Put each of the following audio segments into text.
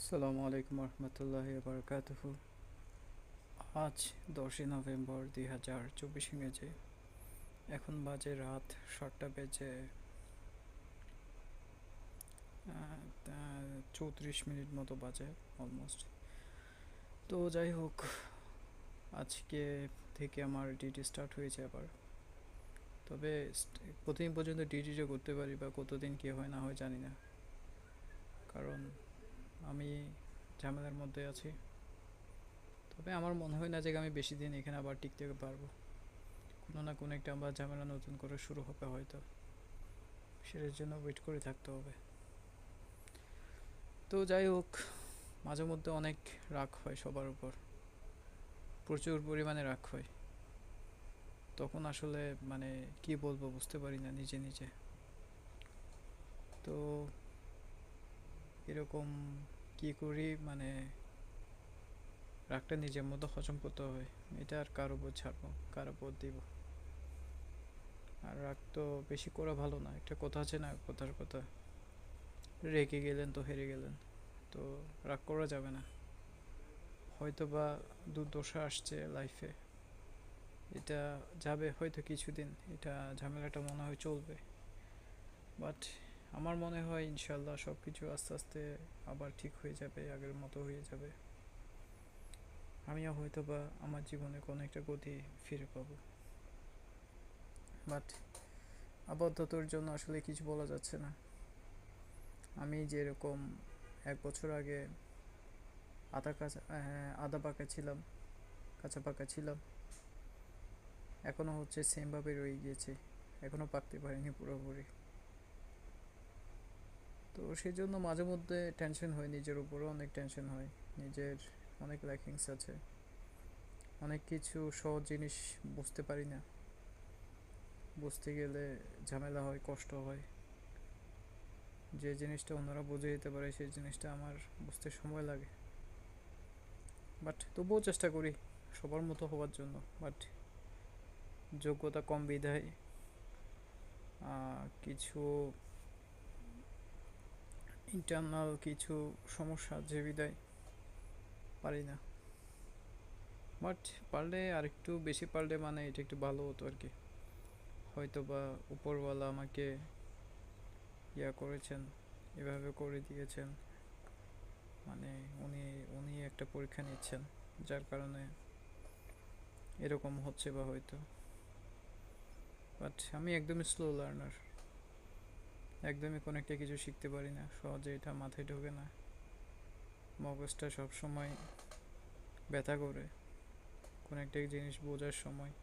আসসালামু আলাইকুম রহমতুল্লাহি বারকাতুহু। আজ 10ই নভেম্বর 2024 ইংরেজি। এখন বাজে রাত 7টা বেজে 34 মিনিট মতো বাজে অলমোস্ট। তো যাই হোক, আজকে থেকে আমার ডিউটি স্টার্ট হয়েছে আবার। তবে কতদিন পর্যন্ত ডিউটিটা করতে পারি বা কতদিন কী হয় না হয় জানি না, কারণ আমি ঝামেলার মধ্যে আছি। তবে আমার মনে হয় না যে আমি বেশি দিন এখানে আবার টিকতে পারবো। কোনো না কোনো একটা আবার ঝামেলা নতুন করে শুরু হবে হয়তো, সেটার জন্য ওয়েট করে থাকতে হবে। তো যাই হোক, মাঝে মধ্যে অনেক রাগ হয় সবার উপর, প্রচুর পরিমাণে রাগ হয়। তখন আসলে মানে কি বলবো বুঝতে পারি না নিজে নিজে। তো এরকম কি করি মানে রাগটা নিজের মতো হজম করতে হয়। এটা আর কার উপর ছাড়বো, কার উপর দিব? আর রাগ তো বেশি করা ভালো না। একটা কথা আছে না, কথার কথা, রেগে গেলেন তো হেরে গেলেন। তো রাগ করা যাবে না। হয়তো বা দুর্দশা আসছে লাইফে, এটা যাবে হয়তো কিছুদিন, এটা ঝামেলাটা মনে হয় চলবে। বাট আমার মনে হয় ইনশাল্লাহ সব কিছু আস্তে আস্তে আবার ঠিক হয়ে যাবে, আগের মতো হয়ে যাবে। আমিও হয়তো বা আমার জীবনে কোনো একটা গতি ফিরে পাবো। বাট আপাততর জন্য আসলে কিছু বলা যাচ্ছে না। আমি যেরকম 1 বছর আগে আদা পাকা ছিলাম, কাঁচা পাকা ছিলাম, এখনও হচ্ছে সেমভাবে রয়ে গিয়েছে। এখনও পাকতে পারিনি পুরোপুরি। তো সেই জন্য মাঝে মধ্যে টেনশন হয়, নিজের উপরও অনেক টেনশন হয়। নিজের অনেক ল্যাকিংস আছে, অনেক কিছু সহজ জিনিস বুঝতে পারি না। বুঝতে গেলে ঝামেলা হয়, কষ্ট হয়। যে জিনিসটা অন্যরা বুঝে দিতে পারে সেই জিনিসটা আমার বুঝতে সময় লাগে। বাট তবুও চেষ্টা করি সবার মতো হওয়ার জন্য। বাট যোগ্যতা কম বিধায় কিছু ইন্টারনাল কিছু সমস্যা যে বিধায় পারি না। বাট পারলে আরেকটু বেশি পারলে মানে এটা একটু ভালো হতো আর কি। হয়তো বা উপরওয়ালা আমাকে করেছেন, এভাবে করে দিয়েছেন। মানে উনি উনি একটা পরীক্ষা নিচ্ছেন, যার কারণে এরকম হচ্ছে বা হয়তো। বাট আমি একদমই স্লো লার্নার, একদমই কোনো একটা কিছু শিখতে পারি না সহজে, এটা মাথায় ঢোকে না। মগজটা সবসময় ব্যথা করে কোনো একটা জিনিস বোঝার সময়,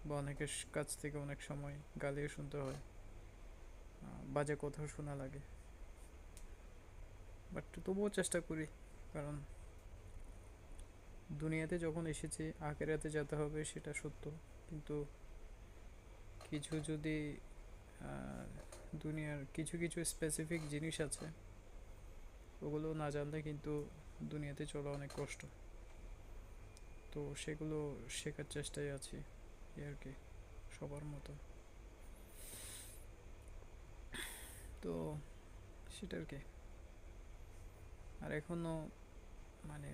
বা অনেকের কাছ থেকে অনেক সময় গালিও শুনতে হয়, বাজে কথাও শোনা লাগে। বাট তবুও চেষ্টা করি, কারণ দুনিয়াতে যখন এসেছি আখেরাতে যেতে হবে সেটা সত্য। কিন্তু কিছু যদি দুনিয়ার কিছু কিছু স্পেসিফিক জিনিস আছে, ওগুলো না জানলে কিন্তু দুনিয়াতে চলা অনেক কষ্ট। তো সেগুলো শেখার চেষ্টায় আছি এই আর কি, সবার মতো। তো সেটা আর কি। আর এখনও মানে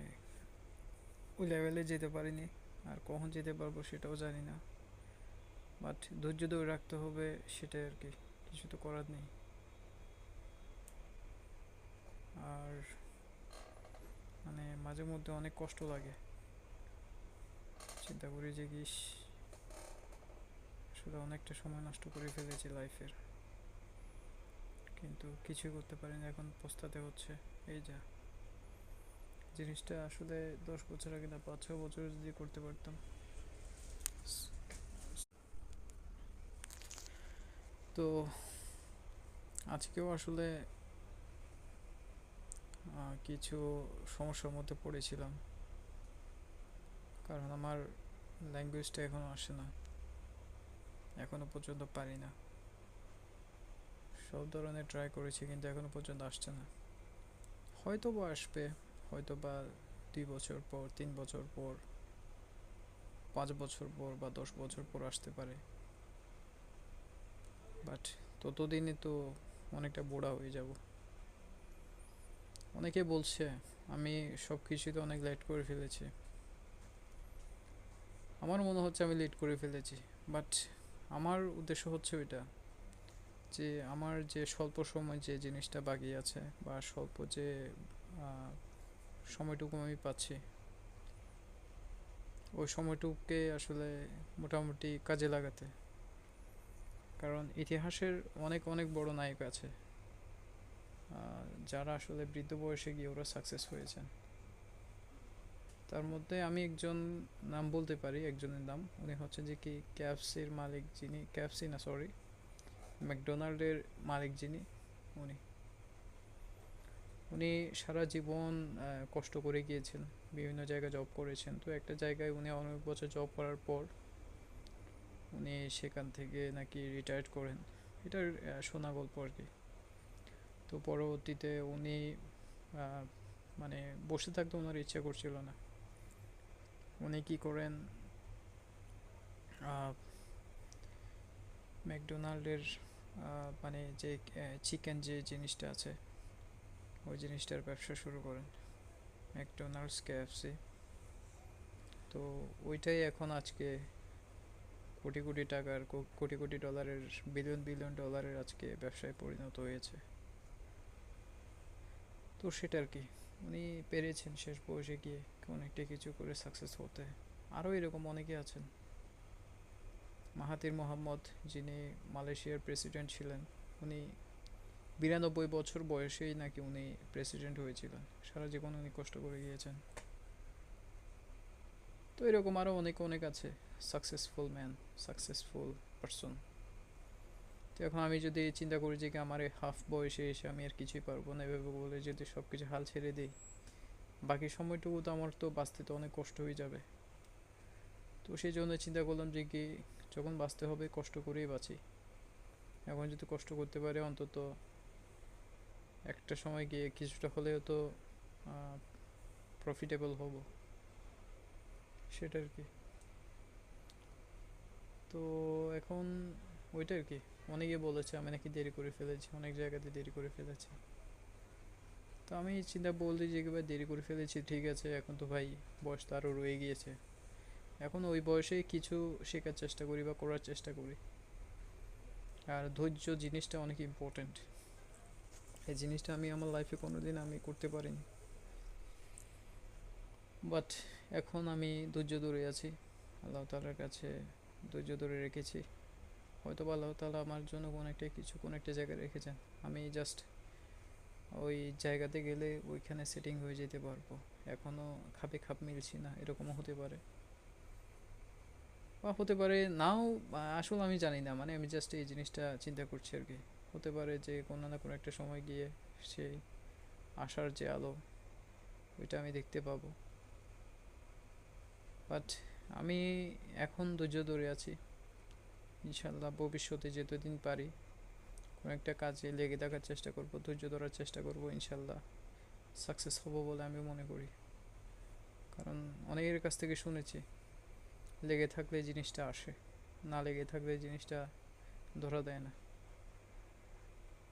ওই লেভেলে যেতে পারিনি, আর কখন যেতে পারবো সেটাও জানি না। বাট ধৈর্য ধরে রাখতে হবে, সেটাই আর কি, কিছু তো করার নেই। আর মানে মাঝে মধ্যে অনেক কষ্ট লাগে, চিন্তা করি যে ইস, আসলে অনেকটা সময় নষ্ট করে ফেলেছি লাইফের, কিন্তু কিছুই করতে পারিনি, এখন পস্তাতে হচ্ছে। এই যা জিনিসটা আসলে 10 বছর আগে না 5-6 বছর যদি করতে পারতাম। তো আজকেও আসলে কিছু সমস্যার মধ্যে পড়েছিলাম, কারণ আমার ল্যাঙ্গুয়েজটা এখনও আসে না, এখনও পর্যন্ত পারি না। সব ধরনের ট্রাই করেছি কিন্তু এখনও পর্যন্ত আসছে না। হয়তো বা আসবে, হয়তো বা 2 বছর পর, 3 বছর পর, 5 বছর পর বা 10 বছর পর আসতে পারে। বাট ততদিনে তো অনেকটা বুড়া হয়ে যাব, অনেকে বলছে আমি সব কিছুতে অনেক লেট করে ফেলেছি। আমার মনে হচ্ছে আমি লেট করে ফেলেছি, বাট আমার উদ্দেশ্য হচ্ছে ওইটা যে আমার যে স্বল্প সময় যে জিনিসটা বাকি আছে বা স্বল্প যে আহ, সময়টুকু আমি পাচ্ছি, ওই সময়টুকুকে আসলে মোটামুটি কাজে লাগাতে। কারণ ইতিহাসের অনেক অনেক বড় নায়ক আছে যারা আসলে বৃদ্ধ বয়সে গিয়ে ওরা সাকসেস হয়েছেন। তার মধ্যে আমি একজন নাম বলতে পারি, একজনের নাম, উনি হচ্ছেন যে কি ক্যাএফসির মালিক, যিনি ক্যাএফসি না সরি ম্যাকডোনাল্ডের মালিক যিনি, উনি উনি সারা জীবন কষ্ট করে গিয়েছেন, বিভিন্ন জায়গায় জব করেছেন। তো একটা জায়গায় উনি অনেক বছর জব করার পর উনি সেখান থেকে নাকি রিটায়ার্ড করেন। এটার শোনা গল্প আর কি। তো পরবর্তীতে উনি আহ, মানে বসে থাকতে ওনার ইচ্ছা করছিল না। উনি কি করেন, আহ, ম্যাকডোনাল্ডের মানে যে চিকেন যে জিনিসটা আছে ওই জিনিসটার ব্যবসা শুরু করেন, ম্যাকডোনাল্ডস কেএফসি। তো ওইটাই এখন আজকে কোটি কোটি টাকার কোটি কোটি ডলারের, বিলিয়ন বিলিয়ন ডলারের আজকে ব্যবসায় পরিণত হয়েছে। তো সেটা আর কি, উনি পেরেছেন শেষ বয়সে গিয়ে অনেকটা কিছু করে সাকসেস হতে। আরও এরকম অনেকে আছেন। মাহাতির মোহাম্মদ, যিনি মালয়েশিয়ার প্রেসিডেন্ট ছিলেন, উনি 92 বছর বয়সেই নাকি উনি প্রেসিডেন্ট হয়েছিলেন। সারা জীবন উনি কষ্ট করে গিয়েছেন। তো এরকম আরও অনেক অনেক আছে সাকসেসফুল ম্যান, সাকসেসফুল পারসন। তো এখন আমি যদি চিন্তা করি যে আমার এই হাফ বয়সে এসে আমি আর কিছুই পারবো না এভাবে বলে যদি সব কিছু হাল ছেড়ে দিই, বাকি সময়টুকু তো আমার তো বাঁচতে তো অনেক কষ্ট হয়ে যাবে। তো সেই জন্য চিন্তা করলাম যে কি, যখন বাঁচতে হবে কষ্ট করেই বাঁচি। এখন যদি কষ্ট করতে পারে অন্তত একটা সময় গিয়ে কিছুটা হলেও তো প্রফিটেবল হব, সেটা আর কি। তো এখন ওইটা আর কি। অনেকে বলেছে আমি নাকি দেরি করে ফেলেছি, অনেক জায়গাতে দেরি করে ফেলেছি। তো আমি চিন্তা বলছি যে একেবারে দেরি করে ফেলেছি ঠিক আছে, এখন তো ভাই বয়স তো আরও রয়ে গিয়েছে। এখন ওই বয়সে কিছু শেখার চেষ্টা করি বা করার চেষ্টা করি। আর ধৈর্য জিনিসটা অনেক ইম্পর্ট্যান্ট। এই জিনিসটা আমি আমার লাইফে কোনোদিন আমি করতে পারিনি, বাট এখন আমি ধৈর্য ধরে আছি আল্লাহ তাআলার কাছে, ধৈর্য ধরে রেখেছি। হয়তো বা আল্লাহ তাআলা আমার জন্য কোনো একটা কিছু কোনো একটা জায়গায় রেখেছেন, আমি জাস্ট ওই জায়গাতে গেলে ওইখানে সেটিং হয়ে যেতে পারবো। এখনও খাপে খাপ মিলছি না, এরকমও হতে পারে বা হতে পারে নাও। আসলে আমি জানি না, মানে আমি জাস্ট এই জিনিসটা চিন্তা করছি আর কি। হতে পারে যে কোনো না কোনো একটা সময় গিয়ে সেই আশার যে আলো ওইটা আমি দেখতে পাবো। বাট আমি এখন ধৈর্য ধরে আছি। ইনশাল্লাহ ভবিষ্যতে যতদিন পারি কোনো একটা কাজে লেগে থাকার চেষ্টা করব, ধৈর্য ধরার চেষ্টা করব, ইনশাল্লাহ সাকসেস হব বলে আমি মনে করি। কারণ অনেকের কাছ থেকে শুনেছি লেগে থাকলে জিনিসটা আসে, না লেগে থাকলে জিনিসটা ধরা দেয় না।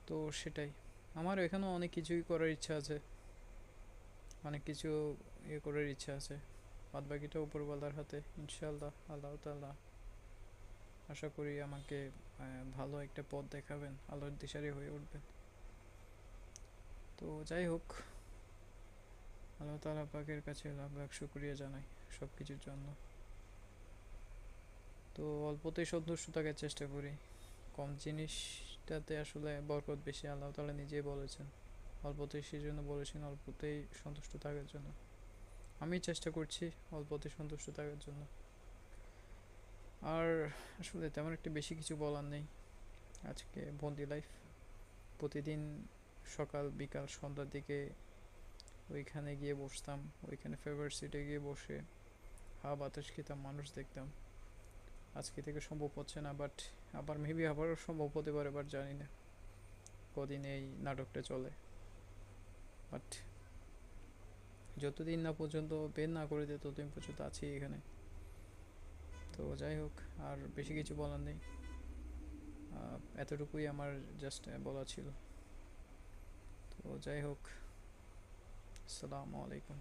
তো সেটাই, আমার এখানেও অনেক কিছুই করার ইচ্ছা আছে, অনেক কিছু করার ইচ্ছা আছে। বাদ বাকিটা উপরওয়ালার হাতে, ইনশাল্লাহ আল্লাহ তাআলা আশা করি আমাকে ভালো একটা পথ দেখাবেন, আলোর দিশারি হয়ে উঠবেন। তো যাই হোক, আল্লাহ তাআলা পাকের কাছে লাখ লাখ শুকরিয়া জানাই সব কিছুর জন্য। তো অল্পতেই সন্তুষ্ট থাকার চেষ্টা করি, কম জিনিসটাতে আসলে বরকত বেশি, আল্লাহ তাআলা নিজেই বলেছেন। অল্পতেই সেই জন্য বলেছেন অল্পতেই সন্তুষ্ট থাকার জন্য। আমি চেষ্টা করছি অল্পতেই সন্তুষ্ট থাকার জন্য। আর আসলে তেমন একটা বেশি কিছু বলার নেই। আজকে বন্দি লাইফ, প্রতিদিন সকাল বিকাল সন্ধ্যার দিকে ওইখানে গিয়ে বসতাম, ওইখানে ফেভারিট সিটে গিয়ে বসে হাওয়া বাতাস খেতাম, মানুষ দেখতাম। আজকে থেকে সম্ভব হচ্ছে না, বাট আবার মেবি আবারও সম্ভব হতে পারে, বাট জানি না কদিন এই নাটকটা চলে। বাট যতদিন না পর্যন্ত বের না করে দেয় ততদিন পর্যন্ত আছি এখানে। তো যাই হোক, আর বেশি কিছু বলার নেই। এতটুকুই আমার জাস্ট বলা ছিল। তো যাই হোক, আসসালামু আলাইকুম।